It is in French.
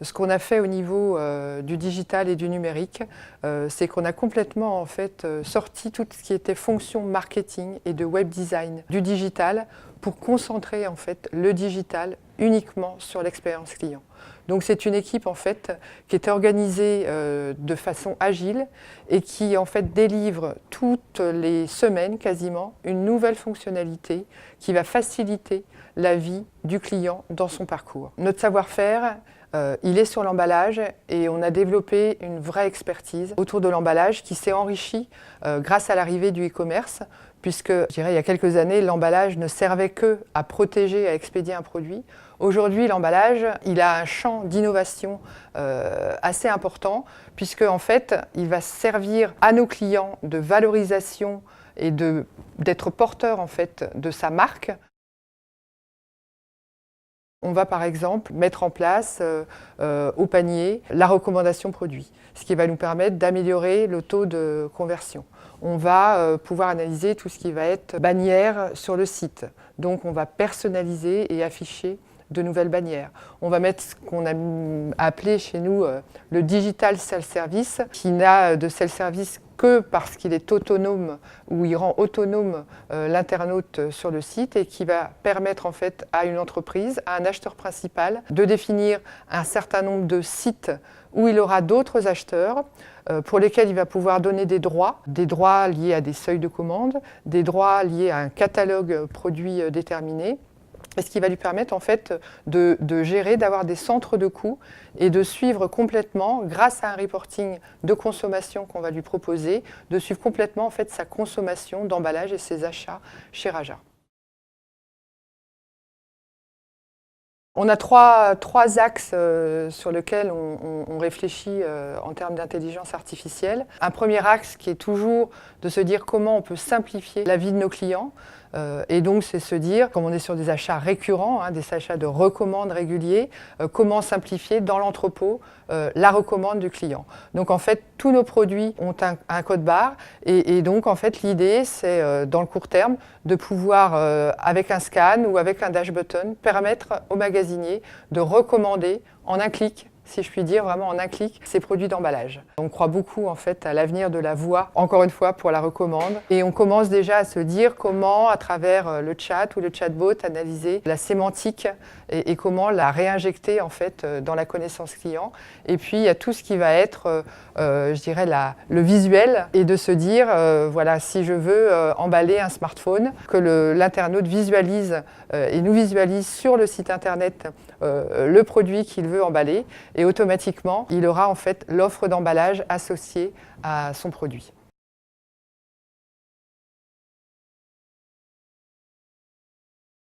Ce qu'on a fait au niveau du digital et du numérique, c'est qu'on a complètement en fait sorti tout ce qui était fonction marketing et de web design du digital pour concentrer en fait le digital uniquement sur l'expérience client. Donc c'est une équipe en fait qui est organisée de façon agile et qui en fait délivre toutes les semaines quasiment une nouvelle fonctionnalité qui va faciliter la vie du client dans son parcours. Notre savoir-faire, il est sur l'emballage et on a développé une vraie expertise autour de l'emballage qui s'est enrichie grâce à l'arrivée du e-commerce, puisque je dirais, il y a quelques années, l'emballage ne servait qu'à protéger, à expédier un produit. Aujourd'hui, l'emballage, il a un champ d'innovation assez important, puisque en fait, il va servir à nos clients de valorisation et d'être porteur en fait de sa marque. On va par exemple mettre en place au panier la recommandation produit, ce qui va nous permettre d'améliorer le taux de conversion. On va pouvoir analyser tout ce qui va être bannière sur le site. Donc on va personnaliser et afficher de nouvelles bannières. On va mettre ce qu'on a appelé chez nous le digital self-service, qui n'a de self-service que parce qu'il est autonome ou il rend autonome l'internaute sur le site et qui va permettre en fait à une entreprise, à un acheteur principal, de définir un certain nombre de sites où il aura d'autres acheteurs pour lesquels il va pouvoir donner des droits liés à des seuils de commande, des droits liés à un catalogue produit déterminé. Et ce qui va lui permettre en fait de gérer, d'avoir des centres de coûts et de suivre complètement, grâce à un reporting de consommation qu'on va lui proposer, de suivre complètement en fait sa consommation d'emballage et ses achats chez Raja. On a trois axes sur lesquels on réfléchit en termes d'intelligence artificielle. Un premier axe qui est toujours de se dire comment on peut simplifier la vie de nos clients. Et donc c'est se dire, comme on est sur des achats récurrents, des achats de recommandes réguliers, comment simplifier dans l'entrepôt la recommande du client. Donc en fait tous nos produits ont un code barre et donc en fait l'idée c'est dans le court terme de pouvoir avec un scan ou avec un dash button permettre au magasinier de recommander en un clic, si je puis dire, vraiment en un clic, ces produits d'emballage. On croit beaucoup en fait à l'avenir de la voix, encore une fois pour la recommande. Et on commence déjà à se dire comment, à travers le chat ou le chatbot, analyser la sémantique et comment la réinjecter en fait dans la connaissance client. Et puis il y a tout ce qui va être, je dirais, le visuel et de se dire, voilà, si je veux emballer un smartphone, que l'internaute visualise et nous visualise sur le site internet le produit qu'il veut emballer et automatiquement, il aura en fait l'offre d'emballage associée à son produit.